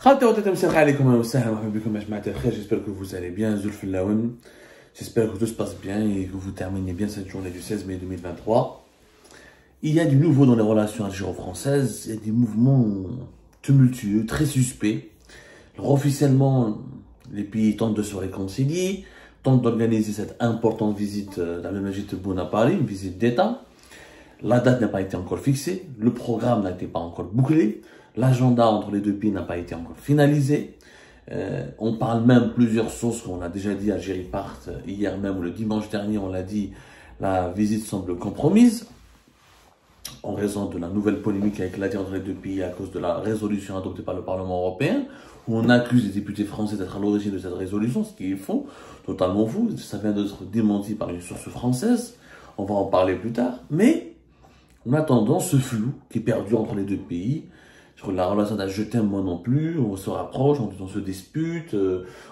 J'espère que vous allez bien. J'espère que tout se passe bien et que vous terminez bien cette journée du 16 mai 2023. Il y a du nouveau dans les relations algéro-françaises. Il y a des mouvements tumultueux, très suspects. Alors, officiellement, les pays tentent de se réconcilier, tentent d'organiser cette importante visite d'Abdelmadjid Tebboune à Paris, une visite d'État. La date n'a pas été encore fixée, le programme n'a été pas encore bouclé, l'agenda entre les deux pays n'a pas été encore finalisé. On parle même plusieurs sources qu'on a déjà dit, Algérie part hier même ou le dimanche dernier, on l'a dit, la visite semble compromise en raison de la nouvelle polémique qui a éclaté entre les deux pays à cause de la résolution adoptée par le Parlement européen, où on accuse les députés français d'être à l'origine de cette résolution, ce qui est faux, totalement faux. Ça vient d'être démenti par une source française, on va en parler plus tard, mais en attendant ce flou qui perdure entre les deux pays, sur la relation d'un je t'aime moi non plus, on se rapproche, on se dispute,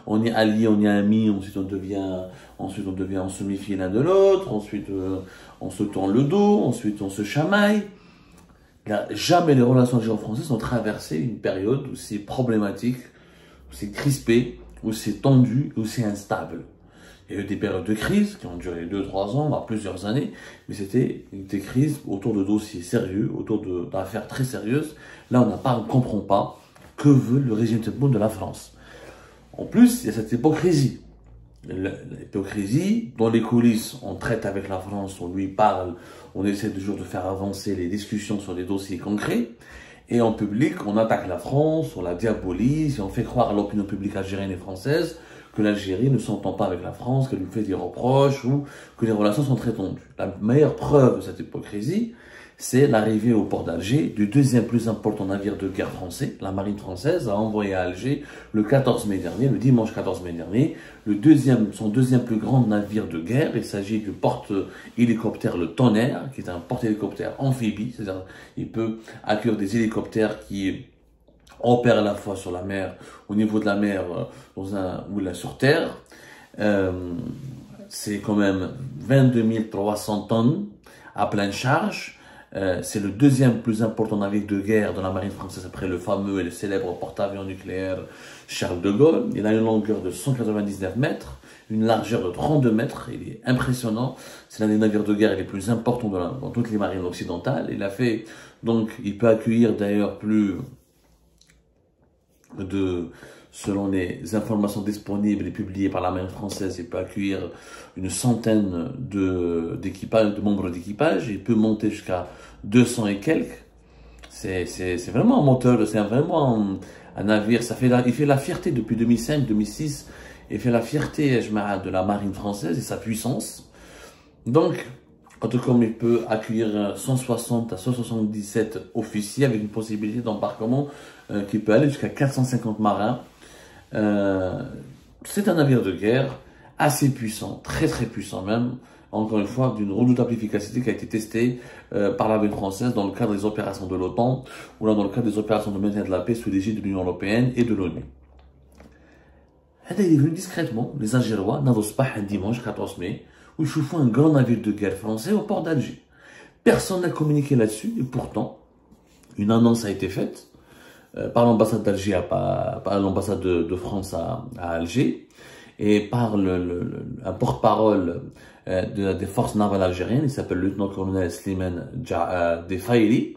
on est allié, on est amis, ensuite on devient on se méfie l'un de l'autre, ensuite on se tourne le dos, ensuite on se chamaille. Là, jamais les relations algéro-françaises ont traversé une période où c'est problématique, où c'est crispé, où c'est tendu, où c'est instable. Il y a eu des périodes de crise qui ont duré 2-3 ans, voire plusieurs années, mais c'était des crises autour de dossiers sérieux, autour d'affaires très sérieuses. Là, on ne comprend pas que veut le régime Tebboune de la France. En plus, il y a cette hypocrisie. L'hypocrisie, dans les coulisses, on traite avec la France, on lui parle, on essaie toujours de faire avancer les discussions sur des dossiers concrets. Et en public, on attaque la France, on la diabolise, et on fait croire à l'opinion publique algérienne et française que l'Algérie ne s'entend pas avec la France, qu'elle lui fait des reproches ou que les relations sont très tendues. La meilleure preuve de cette hypocrisie, c'est l'arrivée au port d'Alger du deuxième plus important navire de guerre français. La marine française a envoyé à Alger le 14 mai dernier, le dimanche 14 mai dernier, son deuxième plus grand navire de guerre. Il s'agit du porte-hélicoptère Le Tonnerre, qui est un porte-hélicoptère amphibie, c'est-à-dire il peut accueillir des hélicoptères qui opère à la fois sur la mer, au niveau de la mer, ou là sur terre. C'est quand même 22 300 tonnes à pleine charge. C'est le deuxième plus important navire de guerre de la marine française après le fameux et le célèbre porte-avions nucléaire Charles de Gaulle. Il a une longueur de 199 mètres, une largeur de 32 mètres. Il est impressionnant. C'est l'un des navires de guerre les plus importants dans toutes les marines occidentales. Il peut accueillir d'ailleurs selon les informations disponibles et publiées par la marine française, il peut accueillir une centaine de membres d'équipage. Il peut monter jusqu'à 200 et quelques. C'est vraiment un moteur, c'est vraiment un navire. Il fait la fierté depuis 2005-2006. Il fait la fierté de la marine française et sa puissance. Donc, comme il peut accueillir 160 à 177 officiers avec une possibilité d'embarquement qui peut aller jusqu'à 450 marins. C'est un navire de guerre assez puissant, très très puissant même, encore une fois, d'une redoutable efficacité qui a été testée par l'armée française dans le cadre des opérations de l'OTAN ou là dans le cadre des opérations de maintien de la paix sous l'égide de l'Union européenne et de l'ONU. Il est venu discrètement, les Algérois n'avancent pas un dimanche 14 mai, où ils chauffent un grand navire de guerre français au port d'Alger. Personne n'a communiqué là-dessus, et pourtant, une annonce a été faite par l'ambassade d'Alger, par l'ambassade de France à Alger, et par un porte-parole des forces navales algériennes, il s'appelle le lieutenant-colonel Slimane Defaïli,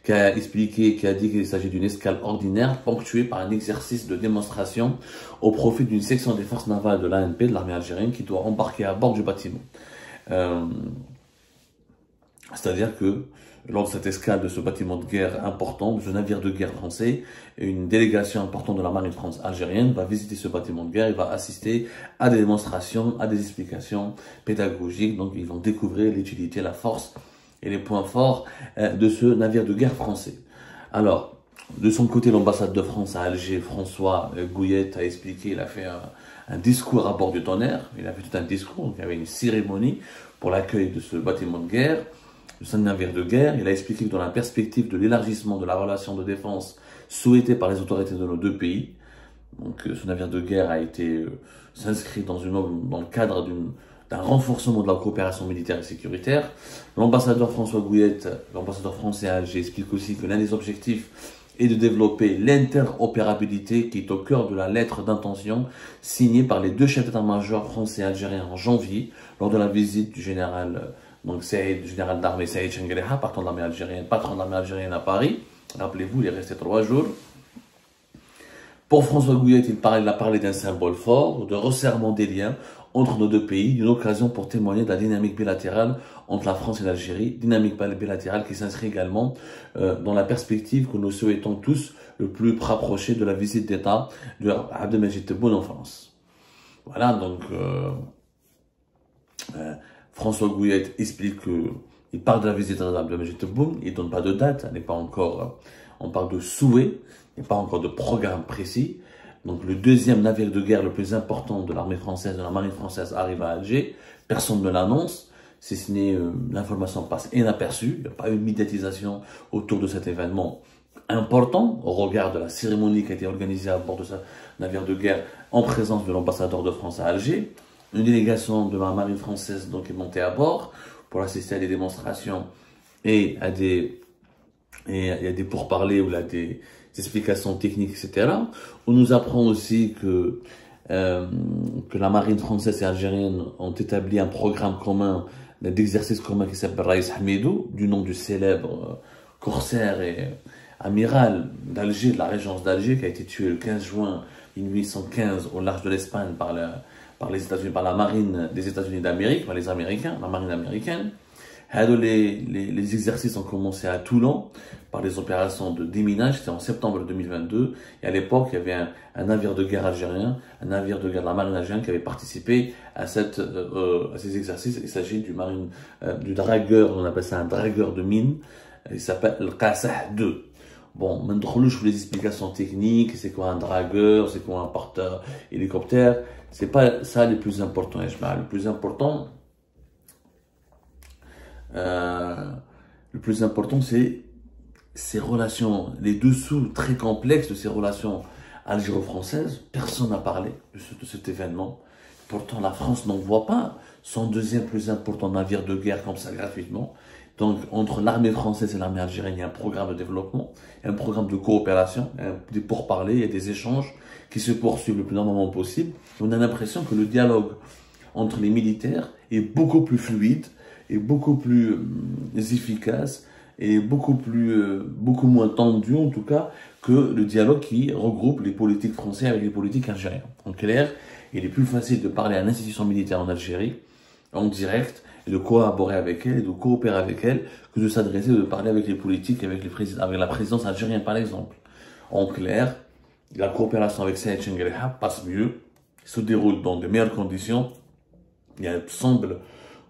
qui a dit qu'il s'agit d'une escale ordinaire ponctuée par un exercice de démonstration au profit d'une section des forces navales de l'ANP, de l'armée algérienne, qui doit embarquer à bord du bâtiment. C'est-à-dire que lors de cette escale de ce bâtiment de guerre important, de ce navire de guerre français, une délégation importante de la marine algérienne va visiter ce bâtiment de guerre et va assister à des démonstrations, à des explications pédagogiques. Donc ils vont découvrir l'utilité, la force et les points forts de ce navire de guerre français. Alors, de son côté, l'ambassade de France à Alger, François Gouillette, a expliqué, il a fait un discours à bord du Tonnerre, il a fait tout un discours, donc il y avait une cérémonie pour l'accueil de ce bâtiment de guerre, de ce navire de guerre. Il a expliqué que dans la perspective de l'élargissement de la relation de défense souhaitée par les autorités de nos deux pays, donc ce navire de guerre s'inscrit dans le cadre d'un renforcement de la coopération militaire et sécuritaire. L'ambassadeur François Gouillette, l'ambassadeur français à Alger, explique aussi que l'un des objectifs et de développer l'interopérabilité qui est au cœur de la lettre d'intention signée par les deux chefs d'état-major français et algériens en janvier lors de la visite du général, du général d'armée Saïd Chengueleha, patron de l'armée algérienne à Paris. Rappelez-vous, il est resté 3 jours. Pour François Gouillet, il a parlé d'un symbole fort, de resserrement des liens entre nos deux pays, d'une occasion pour témoigner de la dynamique bilatérale entre la France et l'Algérie, dynamique bilatérale qui s'inscrit également dans la perspective que nous souhaitons tous le plus rapprocher de la visite d'État de Abdelmajid Tebboune en France. Voilà, donc François Gouillet explique qu'il parle de la visite d'Abdelmajid Tebboune, il ne donne pas de date, elle n'est pas encore, on parle de souhait, il n'y a pas encore de programme précis. Donc le deuxième navire de guerre le plus important de l'armée française, de la marine française, arrive à Alger. Personne ne l'annonce, si ce n'est l'information passe inaperçue. Il n'y a pas eu de médiatisation autour de cet événement important, au regard de la cérémonie qui a été organisée à bord de ce navire de guerre en présence de l'ambassadeur de France à Alger. Une délégation de la marine française donc est montée à bord pour assister à des démonstrations et à des pourparlers ou à des explications techniques, etc. On nous apprend aussi que la marine française et algérienne ont établi un programme commun d'exercice commun qui s'appelle Raïs Hamidou, du nom du célèbre corsaire et amiral d'Alger, de la régence d'Alger, qui a été tué le 15 juin 1815 au large de l'Espagne par les États-Unis, par la marine des États-Unis d'Amérique, par les Américains, la marine américaine. Les exercices ont commencé à Toulon par les opérations de déminage, c'était en septembre 2022. Et à l'époque, il y avait un navire de guerre algérien, un navire de guerre de la marine algérienne qui avait participé à ces exercices. Il s'agit du dragueur, on appelle ça un dragueur de mine. Il s'appelle le Qassah 2. Bon, maintenant, je vous les explications techniques, c'est quoi un dragueur, c'est quoi un porteur hélicoptère. C'est pas ça le plus important, le plus important, c'est ces relations, les dessous très complexes de ces relations algéro-françaises. Personne n'a parlé de cet événement. Pourtant, la France n'envoie pas son deuxième plus important navire de guerre comme ça gratuitement. Donc, entre l'armée française et l'armée algérienne, il y a un programme de développement, il y a un programme de coopération, il y a des pourparlers, il y a des échanges qui se poursuivent le plus normalement possible. On a l'impression que le dialogue entre les militaires est beaucoup plus fluide, est beaucoup plus efficace et beaucoup moins tendu en tout cas que le dialogue qui regroupe les politiques français avec les politiques algériens. En clair, il est plus facile de parler à l'institution militaire en Algérie en direct et de collaborer avec elle et de coopérer avec elle que de s'adresser, de parler avec les politiques, avec la présidence algérienne par exemple. En clair, la coopération avec Saïd Chengueleha passe mieux, se déroule dans de meilleures conditions et elle semble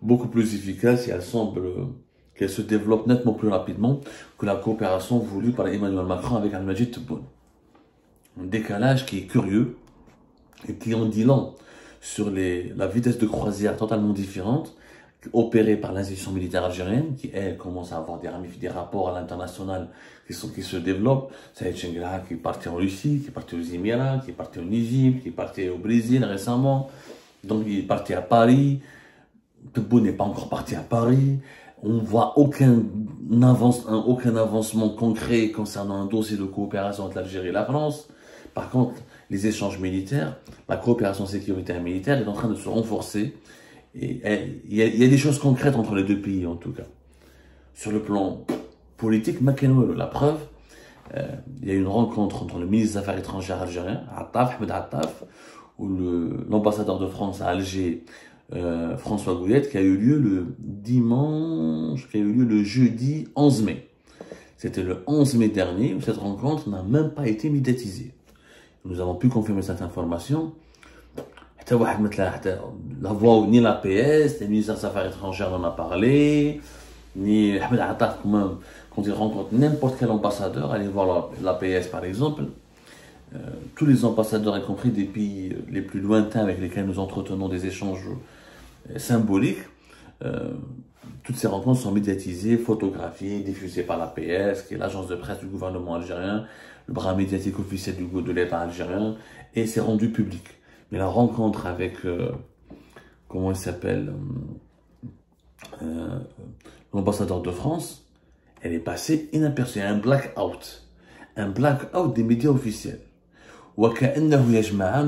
beaucoup plus efficace et elle semble qu'elle se développe nettement plus rapidement que la coopération voulue par Emmanuel Macron avec Abdelmajid Tebboune. Un décalage qui est curieux et qui en dit long sur la vitesse de croisière totalement différente opérée par l'institution militaire algérienne qui, elle, commence à avoir des rapports à l'international qui se développent. Saïd Chengueleha qui est parti en Russie, qui est parti aux Émirats, qui est parti en Égypte, qui est parti au Brésil récemment. Donc il est parti à Paris. Tebboune n'est pas encore parti à Paris. On voit aucun avancement concret concernant un dossier de coopération entre l'Algérie et la France. Par contre, les échanges militaires, la coopération sécuritaire et militaire est en train de se renforcer. Et il y a des choses concrètes entre les deux pays, en tout cas. Sur le plan politique, la preuve, il y a eu une rencontre entre le ministre des Affaires étrangères algérien, Ahmed Attaf, ou l'ambassadeur de France à Alger, François Gouillet, qui a eu lieu le jeudi 11 mai. C'était le 11 mai dernier, où cette rencontre n'a même pas été médiatisée. Nous avons pu confirmer cette information. La voix, ni la PS, ni le ministère des Affaires étrangères n'en a parlé, ni Ahmed Attaf, quand il rencontre n'importe quel ambassadeur, allez voir la PS par exemple, tous les ambassadeurs, y compris des pays les plus lointains avec lesquels nous entretenons des échanges symboliques, toutes ces rencontres sont médiatisées, photographiées, diffusées par la PS, qui est l'agence de presse du gouvernement algérien, le bras médiatique officiel de l'État algérien, et c'est rendu public. Mais la rencontre avec, comment il s'appelle, l'ambassadeur de France, elle est passée inaperçue. Il y a un blackout. un blackout des médias officiels. وكأنه يا جماعة